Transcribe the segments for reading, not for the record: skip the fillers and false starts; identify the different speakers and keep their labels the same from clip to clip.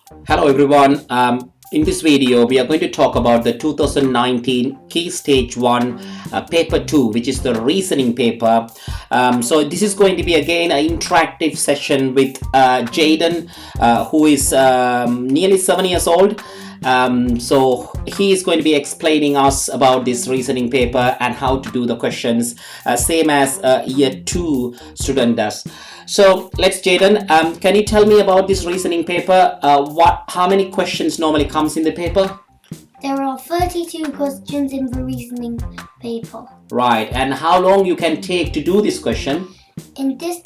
Speaker 1: Hello everyone. In this video, we are going to talk about the 2019 Key Stage 1 Paper 2, which is the reasoning paper. So this is going to be again an interactive session with Jaden, who is nearly 7 years old. So he is going to be explaining us about this reasoning paper and how to do the questions, same as year 2 student does. So let's, Jaden, can you tell me about this reasoning paper? How many questions normally comes in the paper?
Speaker 2: There are 32 questions in the reasoning paper.
Speaker 1: Right, and how long you can take to do this question?
Speaker 2: In this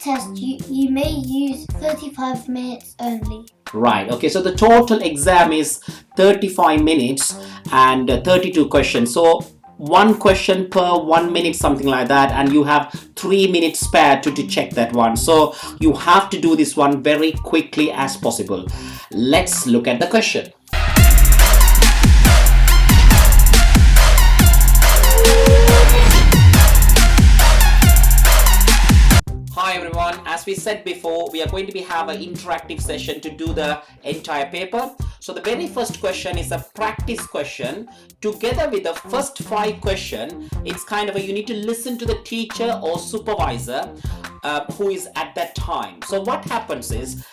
Speaker 2: test, you may use 35 minutes only.
Speaker 1: Right, okay, so the total exam is 35 minutes and 32 questions. So one question per 1 minute, something like that, and you have 3 minutes spare to check that one. So you have to do this one very quickly as possible. Let's look at the question. Hi everyone, as we said before, we are going to have an interactive session to do the entire paper. So the very first question is a practice question. Together with the first 5 questions, it's kind of you need to listen to the teacher or supervisor who is at that time. So what happens is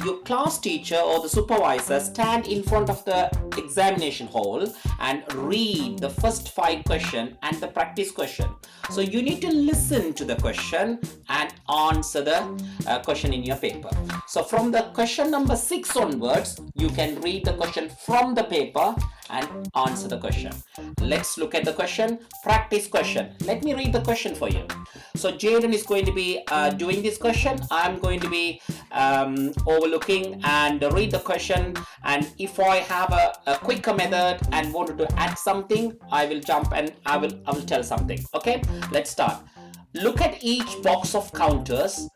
Speaker 1: your class teacher or the supervisor stand in front of the examination hall and read the first 5 questions and the practice question. So you need to listen to the question and answer the question in your paper. So from the question number 6 onwards, you can read the question from the paper and answer the question. Let's look at the question, practice question. Let me read the question for you. So Jaden is going to be doing this question. I'm going to be overlooking and read the question, and if I have a quicker method and wanted to add something, I will jump and I will tell something. Okay, let's start. Look at each box of counters.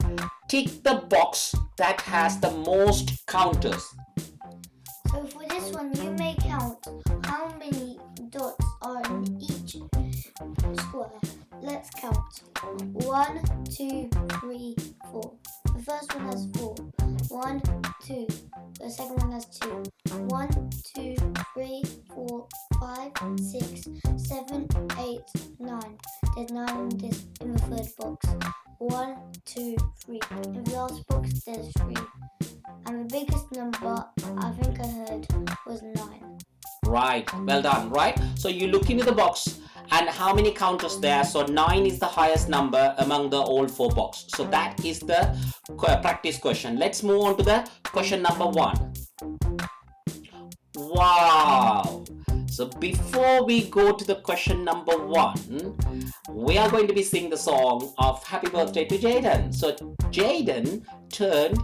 Speaker 1: Tick the box that has the most counters.
Speaker 2: So for this one, you may count how many dots are in each square. Let's count. 1, 2, 3, 4. The first one has 4. 1, 2. The second one has 2. 1, 2, 3, 4, 5, 6, 7, 8, 9. There's 9 in the third box. 1, 2, 3. In the last box, there's 3. And the biggest number I think I heard was 9.
Speaker 1: Right, well done. Right, so you look into the box and how many counters there. So 9 is the highest number among the all 4 boxes. So that is the practice question. Let's move on to the question number 1. Wow. So before we go to the question number 1, we are going to be singing the song of Happy Birthday to Jaden. So Jaden turned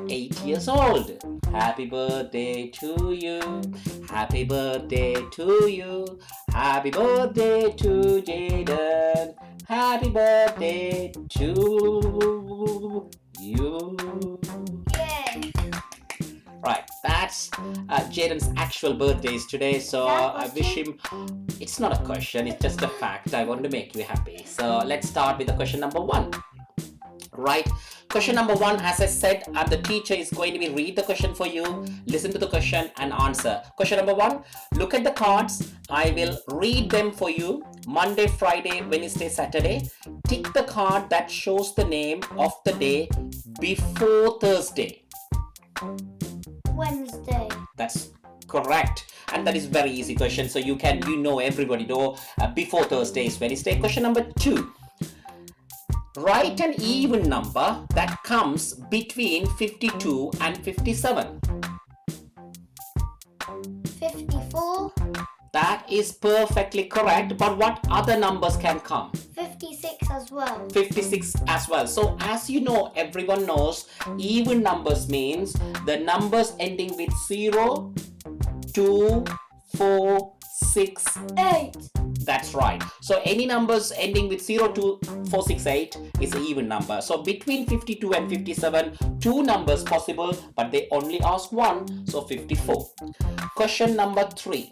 Speaker 1: 8 years old. Happy birthday to you. Happy birthday to you. Happy birthday to Jaden. Happy birthday to you.
Speaker 2: Yay!
Speaker 1: Right, that's Jaden's actual birthdays today, so I wish him. It's not a question, it's just a fact. I want to make you happy. So let's start with the question number 1. Right, question number 1, as I said, the teacher is going to be read the question for you, listen to the question and answer. Question number 1, look at the cards. I will read them for you. Monday, Friday, Wednesday, Saturday. Tick the card that shows the name of the day before Thursday.
Speaker 2: Wednesday.
Speaker 1: That's correct, and that is very easy question, so everybody know before Thursday is Wednesday. Question number 2, write an even number that comes between 52 and 57.
Speaker 2: 54.
Speaker 1: That is perfectly correct, but what other numbers can come?
Speaker 2: 56 as well.
Speaker 1: 56 as well. So as you know, everyone knows even numbers means the numbers ending with 0, 2, 4, 6,
Speaker 2: 8.
Speaker 1: That's right. So any numbers ending with 0, 2, 4, 6, 8 is an even number. So between 52 and 57, 2 numbers possible, but they only ask 1, so 54. Question number 3.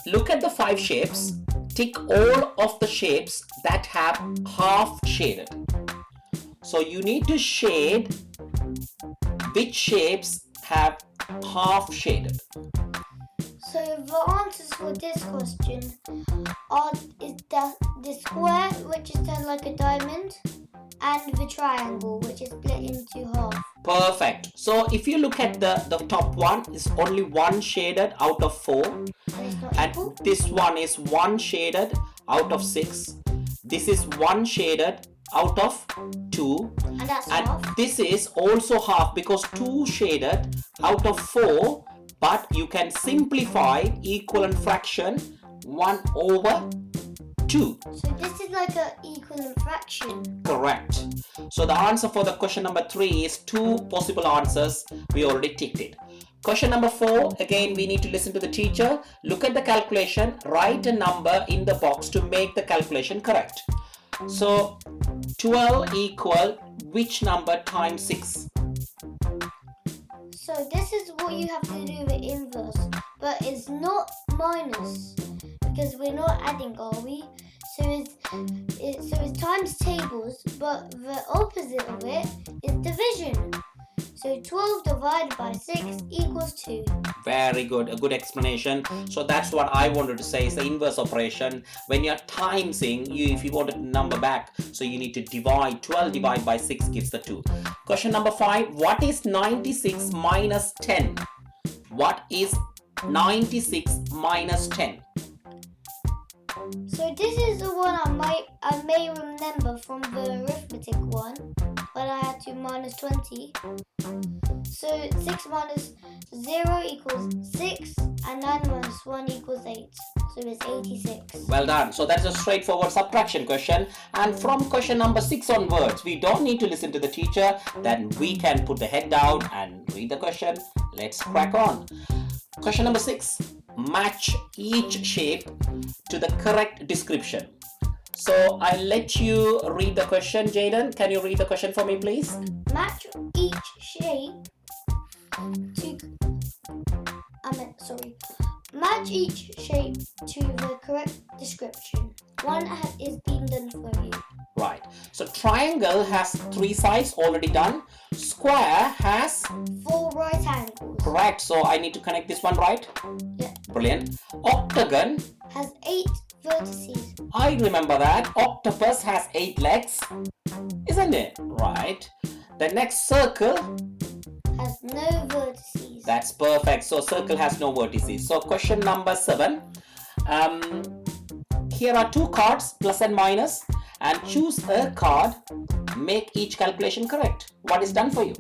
Speaker 1: Look at the 5 shapes. Tick all of the shapes that have half shaded. So you need to shade which shapes have half shaded?
Speaker 2: So the answers for this question is the square, which is turned like a diamond, and the triangle, which is split into half.
Speaker 1: Perfect. So if you look at the top one, is only one shaded out of 4.
Speaker 2: And it's not
Speaker 1: And
Speaker 2: equal.
Speaker 1: this one is one shaded out of 6. This is one shaded out of 2.
Speaker 2: And that's
Speaker 1: And
Speaker 2: half.
Speaker 1: this is also half because 2 shaded out of 4. But you can simplify equivalent fraction 1 over 2.
Speaker 2: So this is like an equivalent fraction.
Speaker 1: Correct. So the answer for the question number 3 is 2 possible answers. We already ticked it. Question number 4, again we need to listen to the teacher. Look at the calculation, write a number in the box to make the calculation correct. So 12 equal which number times 6?
Speaker 2: So this is what you have to do the inverse, but it's not minus because we're not adding, are we? So it's times tables, but the opposite of it is division. So 12 divided by 6 equals 2.
Speaker 1: Very good, a good explanation. So that's what I wanted to say is the inverse operation. When you're timesing, if you want a number back, so you need to divide. 12 divided by 6 gives the 2. Question number 5, what is 96 minus 10? What is 96 minus 10?
Speaker 2: So this is the one I may remember from the arithmetic one, but I had to minus 20. So 6 minus 0 equals 6, and 9 minus 1 equals 8. So it's 86.
Speaker 1: Well done. So that's a straightforward subtraction question. And from question number 6 onwards, we don't need to listen to the teacher. Then we can put the head down and read the question. Let's crack on. Question number 6. Match each shape to the correct description. So I'll let you read the question. Jaden, can you read the question for me, please?
Speaker 2: Match each shape to Match each shape to the correct description. One is being done for you.
Speaker 1: Right. So triangle has 3 sides already done. Square has
Speaker 2: 4 right angles.
Speaker 1: correct. So I need to connect this one, right?
Speaker 2: Yeah.
Speaker 1: Brilliant. Octagon
Speaker 2: Has 8 vertices.
Speaker 1: I remember that. Octopus has 8 legs, isn't it? Right. The next circle,
Speaker 2: Has no vertices.
Speaker 1: that's perfect. So circle has no vertices. So question number 7. Here are 2 cards, plus and minus, and choose a card. Make each calculation correct. What is done for you?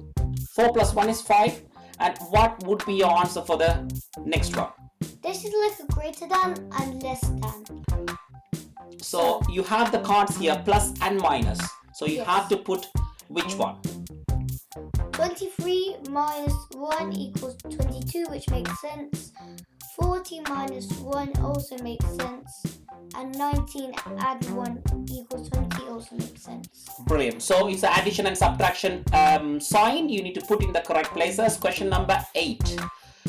Speaker 1: 4 plus 1 is 5. And what would be your answer for the next one?
Speaker 2: This is like a greater than and less than.
Speaker 1: So you have the cards here, plus and minus. So you
Speaker 2: Yes.
Speaker 1: have to put which one?
Speaker 2: 23 minus 1 equals 22, which makes sense. 40 minus 1 also makes sense. And 19 add 1 equals 20 also makes sense.
Speaker 1: Brilliant. So it's the addition and subtraction sign. You need to put in the correct places. Question number 8.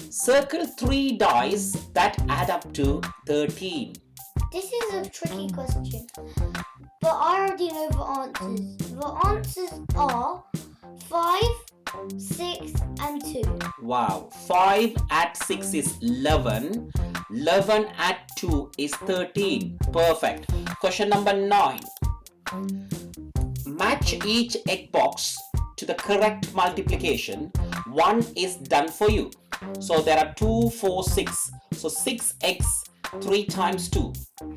Speaker 1: Circle 3 dice that add up to 13.
Speaker 2: This is a tricky question, but I already know the answers. The answers are 5, 6 and 2.
Speaker 1: Wow. 5 at 6 is 11. 11 at 2 is 13. Perfect. Question number 9. Match each egg box to the correct multiplication. 1 is done for you. So there are 2, 4, 6. So 6 eggs, 3 times 2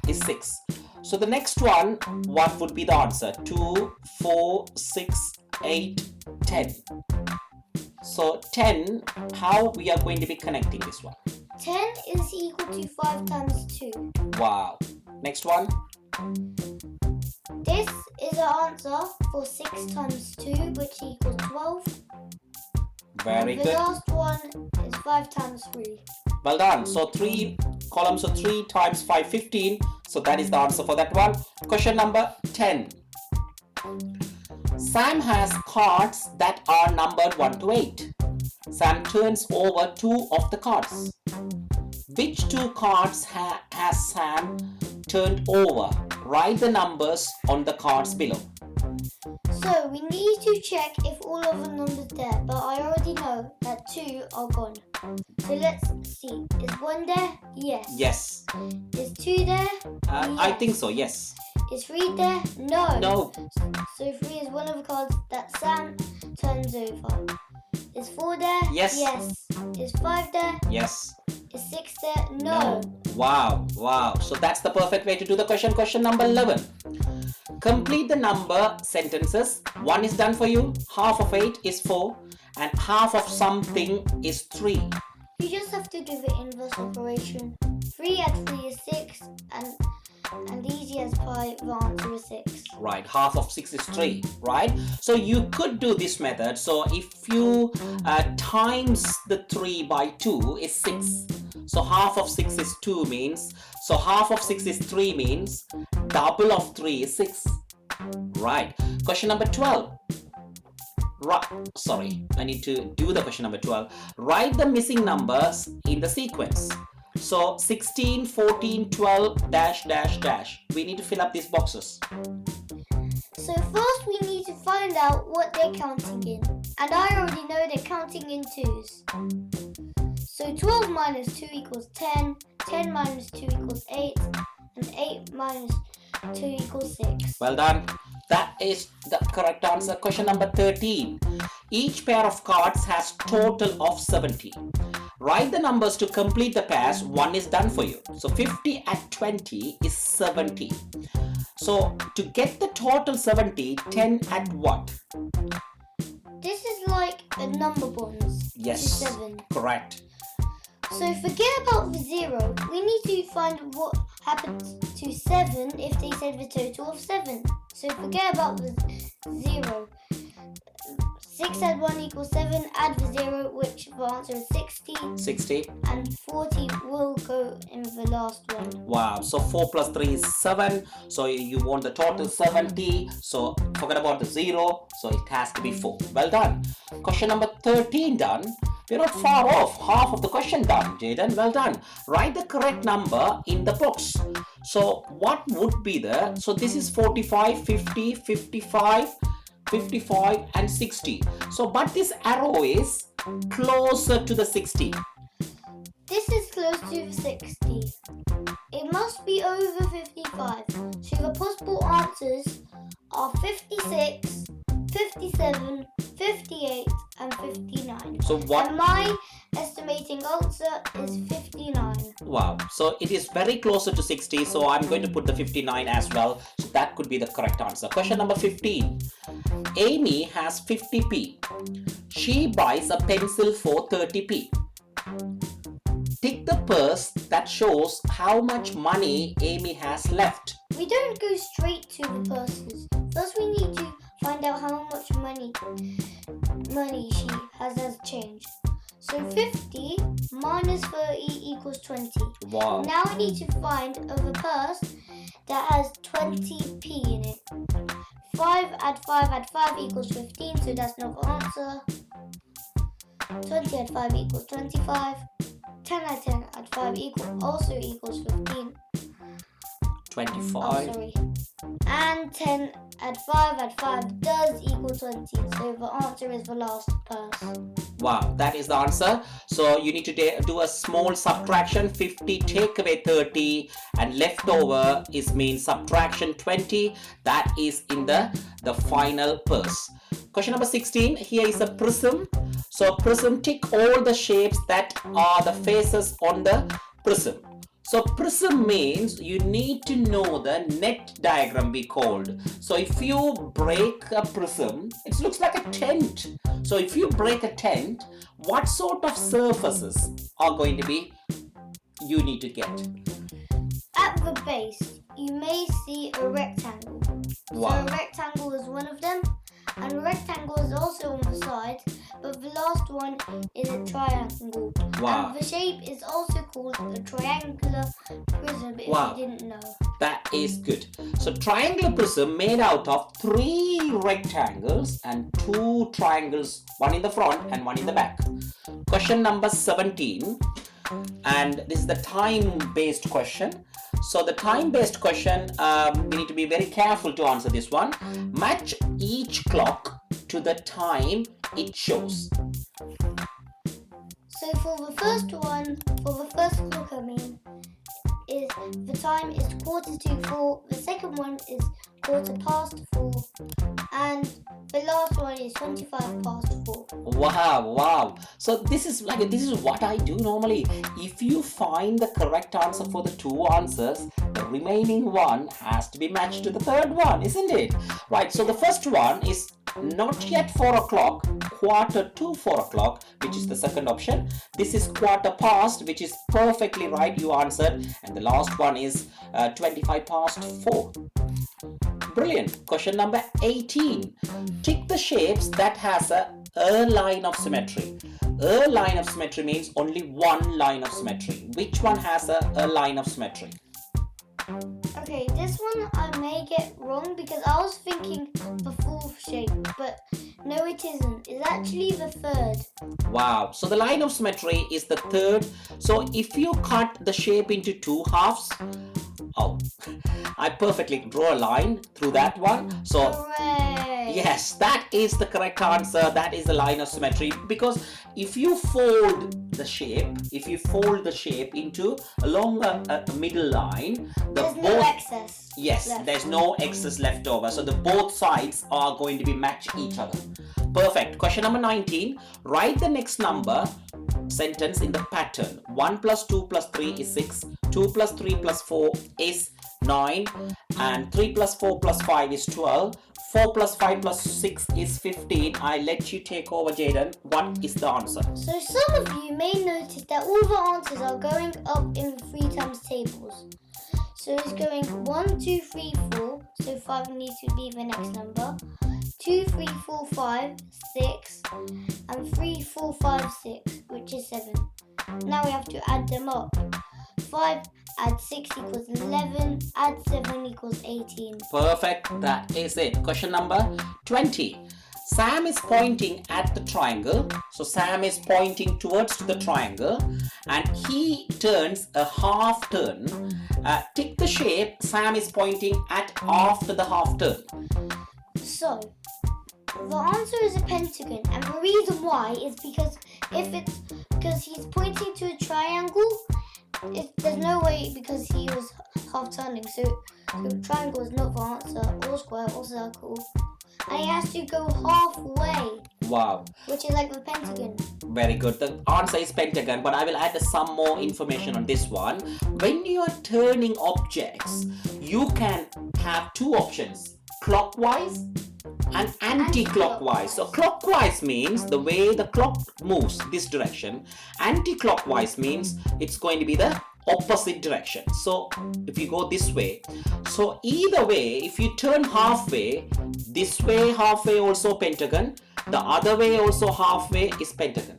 Speaker 1: is 6. So the next one, what would be the answer? 2, 4, 6, 8, 10. So 10, how we are going to be connecting this one?
Speaker 2: 10 is equal to 5 times 2.
Speaker 1: Wow. Next one.
Speaker 2: This is the answer for 6 times 2, which equals 12.
Speaker 1: Very
Speaker 2: The
Speaker 1: good.
Speaker 2: last one is 5 times 3.
Speaker 1: Well done. So 3 columns, so 3 times 5, 15. So that is the answer for that one. Question number 10. Sam has cards that are numbered 1 to 8. Sam turns over 2 of the cards. Which 2 cards has Sam turned over? Write the numbers on the cards below.
Speaker 2: So we need to check if all of the numbers there, but I already 2 are gone. So let's see. Is 1 there? Yes.
Speaker 1: Yes.
Speaker 2: Is 2 there? Yes.
Speaker 1: I think so, yes.
Speaker 2: Is 3 there? No.
Speaker 1: No.
Speaker 2: So 3 is one of the cards that Sam turns over. Is 4 there?
Speaker 1: Yes.
Speaker 2: Yes. Is 5 there?
Speaker 1: Yes.
Speaker 2: Is 6 there? No.
Speaker 1: Wow, wow. So that's the perfect way to do the question. Question number 11. Complete the number sentences. 1 is done for you. Half of 8 is 4. And half of something is 3.
Speaker 2: You just have to do the inverse operation. 3 add 3 is 6. And easy as pie, the answer is 6.
Speaker 1: Right, half of 6 is 3, right? So you could do this method. So if you times the 3 by 2 is 6. So half of 6 is 2 means, so half of 6 is 3 means double of 3 is 6. Right, question number 12. Right, sorry, I need to do the question number 12. Write the missing numbers in the sequence. So 16, 14, 12, dash, dash, dash. We need to fill up these boxes.
Speaker 2: So first we need to find out what they're counting in. And I already know they're counting in 2s. So 12 minus 2 equals 10. 10 minus 2 equals 8. And 8 minus 2 equals 6.
Speaker 1: Well done. That is the correct answer. Question number 13. Each pair of cards has total of 70. Write the numbers to complete the pairs. 1 is done for you. So 50 at 20 is 70. So to get the total 70, 10 at what?
Speaker 2: This is like a number bonds.
Speaker 1: Yes,
Speaker 2: to 7.
Speaker 1: correct.
Speaker 2: So forget about the 0. We need to find what happens to 7 if they said the total of 7. So forget about the 0. 6 add 1 equals 7. Add the 0, which the answer is 60.
Speaker 1: 60.
Speaker 2: And 40 will go in the last one.
Speaker 1: Wow. So 4 plus 3 is 7. So you want the total 70. So forget about the 0. So it has to be 4. Well done. Question number 13 done. We're not far off. Half of the question done, Jaden. Well done. Write the correct number in the box. So what would be the... So this is 45, 50, 55... 55 and 60. So but this arrow is closer to the 60.
Speaker 2: This is close to the 60. It must be over 55. So the possible answers are 56, 57, 58 and 59.
Speaker 1: So what?
Speaker 2: And my estimating answer is 59.
Speaker 1: Wow. So it is very closer to 60. So I'm going to put the 59 as well. So that could be the correct answer. Question number 15. Amy has 50p. She buys a pencil for 30p. Tick the purse that shows how much money Amy has left.
Speaker 2: We don't go straight to the purses. First we need to find out how much money she has as change. So 50 minus 30 equals 20.
Speaker 1: Wow.
Speaker 2: Now I need to find a purse that has 20p in it. 5 add 5 equals 15, so that's not the answer. 20 add 5 equals 25. 10 add 10 add 5 also equals 15.
Speaker 1: 25.
Speaker 2: Oh, sorry. And 10 add 5 does equal 20. So the answer is the last purse.
Speaker 1: Wow, that is the answer. So you need to do a small subtraction. 50 take away 30 and leftover is means subtraction 20. That is in the final purse. Question number 16. Here is a prism. So prism, tick all the shapes that are the faces on the prism. So prism means you need to know the net diagram we called. So if you break a prism, it looks like a tent. So if you break a tent, what sort of surfaces are going to be you need to get?
Speaker 2: At the base, you may see a rectangle.
Speaker 1: Wow.
Speaker 2: So a rectangle is one of them. And a rectangle is also on the side, but the last one is a triangle.
Speaker 1: Wow.
Speaker 2: And the shape is also called a triangular prism if
Speaker 1: Wow.
Speaker 2: you didn't know.
Speaker 1: That is good. So triangular prism made out of 3 rectangles and 2 triangles, one in the front and one in the back. Question number 17, and this is the time-based question. So the time-based question, we need to be very careful to answer this one. Match each clock to the time it shows.
Speaker 2: So for the first clock, is the time is 4:45. The second one is 4:15, and the last one is 4:25.
Speaker 1: Wow. So this is what I do normally. If you find the correct answer for the two answers, the remaining one has to be matched to the third one, isn't it? Right, so the first one is not yet 4 o'clock, 4:45, which is the second option. This is 4:15, which is perfectly right, you answered. And the last one is 4:25. Brilliant. Question number 18. Tick the shapes that has a line of symmetry. A line of symmetry means only one line of symmetry. Which one has a line of symmetry?
Speaker 2: Okay, this one I may get wrong because I was thinking the fourth shape, but no, it isn't. It's actually the third.
Speaker 1: Wow. So the line of symmetry is the third. So if you cut the shape into two halves, I perfectly draw a line through that one. So
Speaker 2: Hooray!
Speaker 1: yes, that is the correct answer. That is the line of symmetry, because if you fold the shape into along a middle line,
Speaker 2: there's no excess.
Speaker 1: Yes,
Speaker 2: left.
Speaker 1: There's no excess left over. So the both sides are going to be match each other. Perfect. Question number 19. Write the next number sentence in the pattern. 1 plus 2 plus 3 is 6. 2 plus 3 plus 4 is 9. And 3 plus 4 plus 5 is 12. 4 plus 5 plus 6 is 15. I let you take over, Jaden. What is the answer?
Speaker 2: So some of you may notice that all the answers are going up in the 3 times tables. So it's going 1, 2, 3, 4. So 5 needs to be the next number. 2, 3, 4, 5, 6. And 3, 4, 5, 6, which is 7. Now we have to add them up. 5 add 6 equals 11. Add 7 equals 18.
Speaker 1: Perfect. That is it. Question number 20. Sam is pointing at the triangle. So Sam is pointing towards the triangle and he turns a half turn. Tick the shape Sam is pointing at after the half turn.
Speaker 2: So, the answer is a pentagon, and the reason why is because he's pointing to a triangle, there's no way because he was half turning. So triangle is not the answer, or square, or circle. And he has to go halfway.
Speaker 1: Wow.
Speaker 2: Which is like the pentagon.
Speaker 1: Very good. The answer is pentagon, but I will add some more information on this one. When you are turning objects, you can have two options: clockwise and anti-clockwise. So clockwise means the way the clock moves this direction. Anti-clockwise means it's going to be the opposite direction. So if you go this way, so either way, if you turn halfway, this way halfway also pentagon, the other way also halfway is pentagon.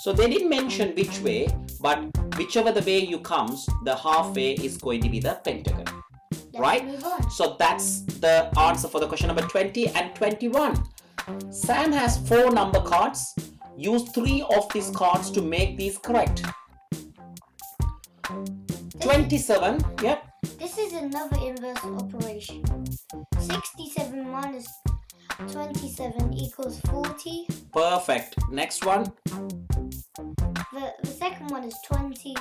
Speaker 1: So they didn't mention which way, but whichever the way you comes, the halfway is going to be the pentagon. Right? So that's the answer for the question number 20 and 21. Sam has 4 number cards. Use 3 of these cards to make these correct. 27, yep.
Speaker 2: This is another inverse operation. 67 minus 27 equals 40.
Speaker 1: Perfect. Next one.
Speaker 2: The second one is 20.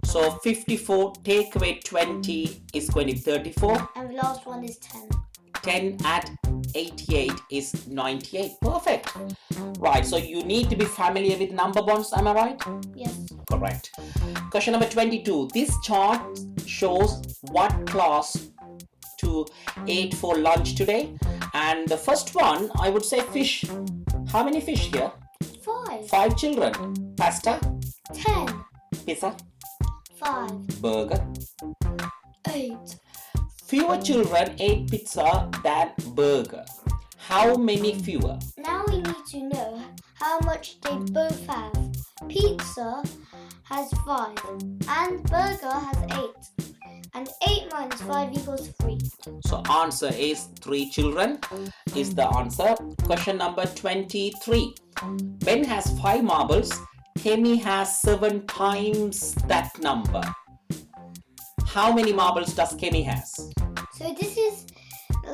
Speaker 1: So 54 take away 20 is going to be 34.
Speaker 2: And the last one is 10.
Speaker 1: 10 at 88 is 98. Perfect. Right, so you need to be familiar with number bonds, am I right?
Speaker 2: Yes.
Speaker 1: Correct. Question number 22. This chart shows what class to ate for lunch today. And the first one, I would say fish. How many fish here?
Speaker 2: 5.
Speaker 1: 5 children. Pasta?
Speaker 2: 10.
Speaker 1: Pizza?
Speaker 2: 5.
Speaker 1: Burger?
Speaker 2: 8.
Speaker 1: Fewer children ate pizza than burger. How many fewer?
Speaker 2: Now we need to know how much they both have. Pizza has 5 and burger has 8. And 8 minus 5 equals 3.
Speaker 1: So answer is 3 children is the answer. Question number 23. Ben has 5 marbles. Kemi has 7 times that number. How many marbles does Kemi has?
Speaker 2: So this is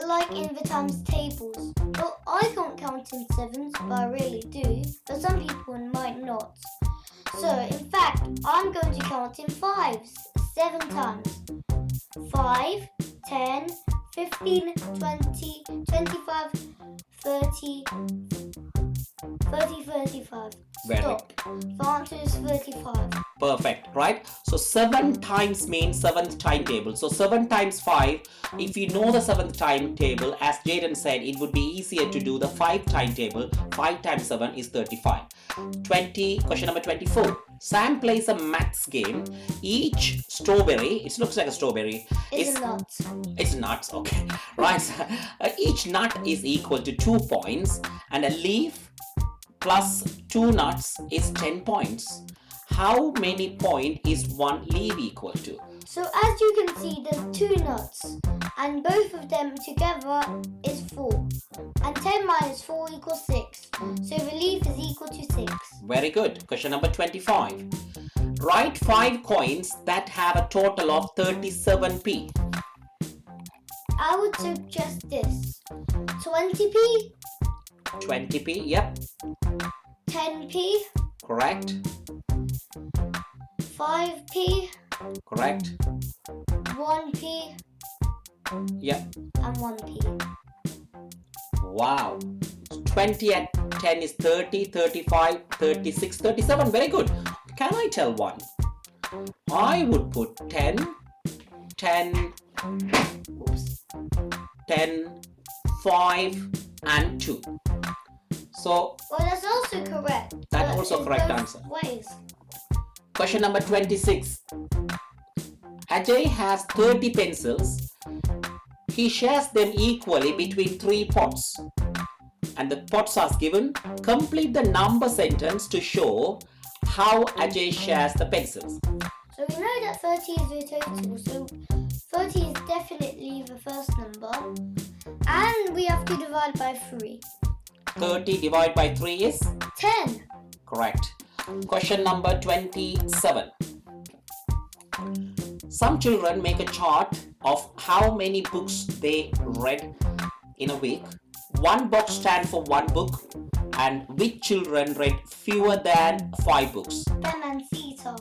Speaker 2: like in the times tables. But I can't count in sevens, but I really do. But some people might not. So, in fact, I'm going to count in fives 7 times. 5, 10, 15, 20, 25, 30, 35. Stop. The answer is 35.
Speaker 1: Perfect, right? So 7 times means 7th timetable. So 7 times 5, if you know the 7th timetable, as Jaden said, it would be easier to do the 5 timetable. 5 times 7 is 35. Question number 24. Sam plays a maths game. Each strawberry, it looks like a strawberry.
Speaker 2: It's not.
Speaker 1: It's nuts, okay. Right. Each nut is equal to 2 points, and a leaf plus 2 nuts is 10 points. How many points is one leaf equal to?
Speaker 2: So as you can see, there's 2 nuts, and both of them together is 4. And 10 minus 4 equals 6. So the leaf is equal to 6.
Speaker 1: Very good. Question number 25. Write 5 coins that have a total of 37p.
Speaker 2: I would suggest this. 20p,
Speaker 1: 20p, yep,
Speaker 2: 10p,
Speaker 1: correct,
Speaker 2: 5p,
Speaker 1: correct,
Speaker 2: 1p,
Speaker 1: yep.
Speaker 2: and 1p.
Speaker 1: Wow. 20 and 10 is 30, 35, 36, 37. Very good. Can I tell one? I would put 10, 10, 5 and 2. So
Speaker 2: Well, that's also correct.
Speaker 1: That's
Speaker 2: but
Speaker 1: also
Speaker 2: in
Speaker 1: correct
Speaker 2: both
Speaker 1: answer.
Speaker 2: Ways.
Speaker 1: question number 26. Ajay has 30 pencils. He shares them equally between 3 pots. And the pots are given. Complete the number sentence to show how Ajay shares the pencils.
Speaker 2: So we know that 30 is the total. So 30 is definitely the first number. And we have to divide by 3.
Speaker 1: 30 divided by 3 is
Speaker 2: 10.
Speaker 1: correct. Question number 27. Some children make a chart of how many books they read in a week. One box stands for 1 book, and which children read fewer than 5 books?
Speaker 2: Ben and Theta.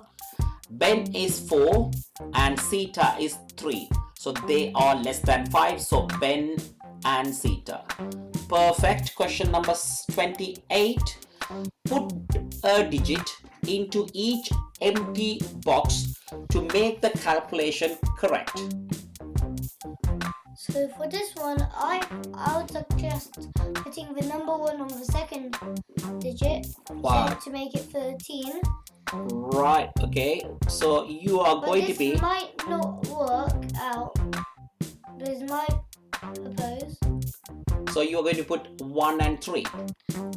Speaker 1: Ben is 4 and Sita is 3. So they are less than 5. So Ben and Sita. Perfect. Question number 28. Put a digit into each empty box to make the calculation correct.
Speaker 2: So for this one, I would suggest putting the number 1 on the second digit.
Speaker 1: Wow.
Speaker 2: So to make it 13.
Speaker 1: Right, okay. So you are
Speaker 2: But
Speaker 1: going to
Speaker 2: this
Speaker 1: be
Speaker 2: might not work out. This might propose.
Speaker 1: so you are going to put 1 and 3.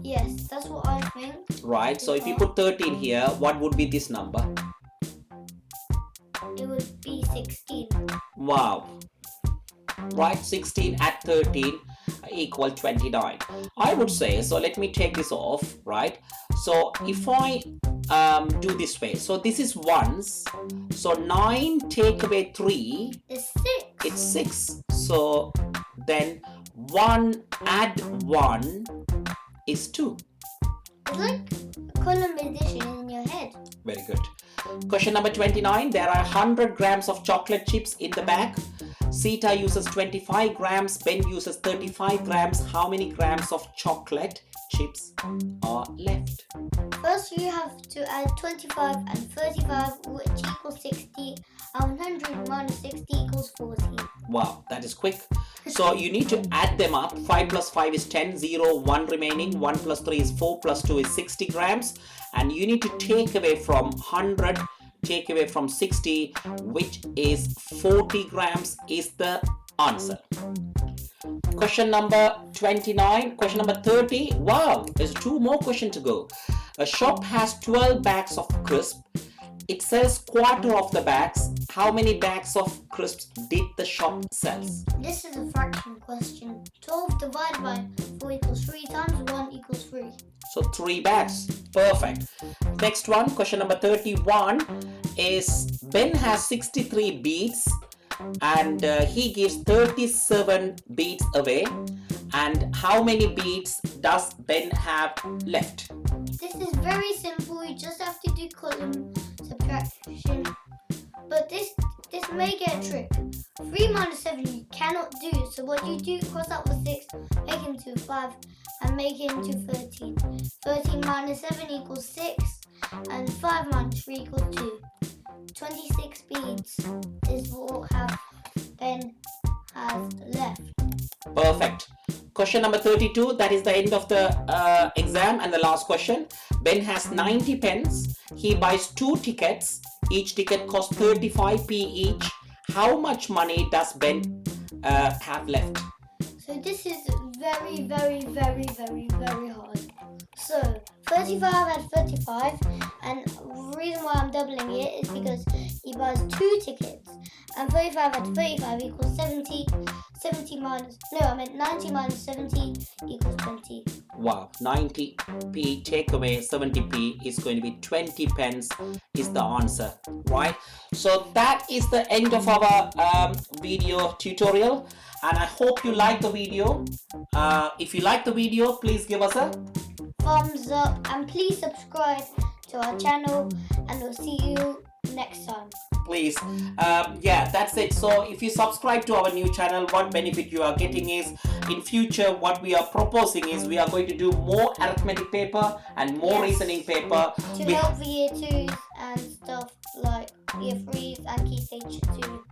Speaker 2: Yes, that's what I think.
Speaker 1: Right. So if you put 13 here, what would be this number?
Speaker 2: It would be 16.
Speaker 1: Wow. Right, 16 at 13 equal 29. I would say, so let me take this off, right? So if I do this way, so this is ones, so 9 take away 3,
Speaker 2: It's 6.
Speaker 1: it's 6. So then 1 add 1 is 2.
Speaker 2: It's like a column addition in your head.
Speaker 1: Very good. Question number 29. There are 100 grams of chocolate chips in the bag. Sita uses 25 grams. Ben uses 35 grams. How many grams of chocolate chips are left?
Speaker 2: First, you have to add 25 and 35, which equals 60, and 100 minus 60 equals 40.
Speaker 1: Wow, that is quick. So you need to add them up. 5 plus 5 is 10, 0, 1 remaining. 1 plus 3 is 4, plus 2 is 60 grams. And you need to take away from 100, take away from 60, which is 40 grams is the answer. Question number 29. Question number 30. Wow, there's 2 more questions to go. A shop has 12 bags of crisps. It sells quarter of the bags. How many bags of crisps did the shop sell?
Speaker 2: This is a fraction question. 12 divided by 4 equals 3 times 1 equals 3.
Speaker 1: So 3 bags. Perfect. Next one, question number 31 is Ben has 63 beads and he gives 37 beads away, And how many beads does Ben have left?
Speaker 2: This is very simple. You just have to do column subtraction. But this may get a trick. 3 minus 7 you cannot do. So what you do, cross out the 6, make it into 5, and make it into 13. 13 minus 7 equals 6, and 5 minus 3 equals 2. 26 beads is what Ben has left.
Speaker 1: Perfect. Question number 32, that is the end of the exam and the last question. Ben has 90 pence. He buys 2 tickets. Each ticket costs 35p each. How much money does Ben have left?
Speaker 2: So this is very, very, very, very, very hard. So 35 and 35, and the reason why I'm doubling it is because he buys 2 tickets, and 35 and 35 equals 70. 90 minus 70 equals 20.
Speaker 1: Wow, 90p take away 70p is going to be 20 pence is the answer, right? So that is the end of our video tutorial, and I hope you like the video. If you like the video, please give us a
Speaker 2: thumbs up, and please subscribe to our channel, and we'll see you next time.
Speaker 1: Please, yeah, that's it. So if you subscribe to our new channel, what benefit you are getting is, in future what we are proposing is we are going to do more arithmetic paper and more reasoning paper
Speaker 2: to help the year 2s and stuff like year 3s and key stage 2.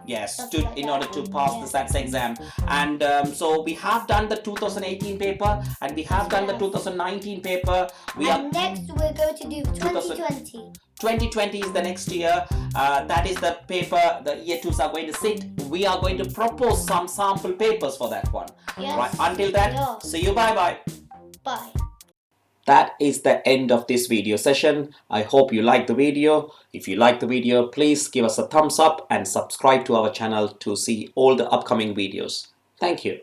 Speaker 1: Yes,
Speaker 2: like
Speaker 1: in
Speaker 2: that.
Speaker 1: order to pass the SATS exam. And so we have done the 2018 paper, and we have done the 2019 paper.
Speaker 2: Next we're going to do 2020.
Speaker 1: 2020 is the next year. That is the paper the year 2s are going to sit. We are going to propose some sample papers for that one.
Speaker 2: Yes.
Speaker 1: Right. Until that, see you. Bye.
Speaker 2: Bye.
Speaker 1: That is the end of this video session. I hope you like the video. If you like the video, please give us a thumbs up and subscribe to our channel to see all the upcoming videos. Thank you.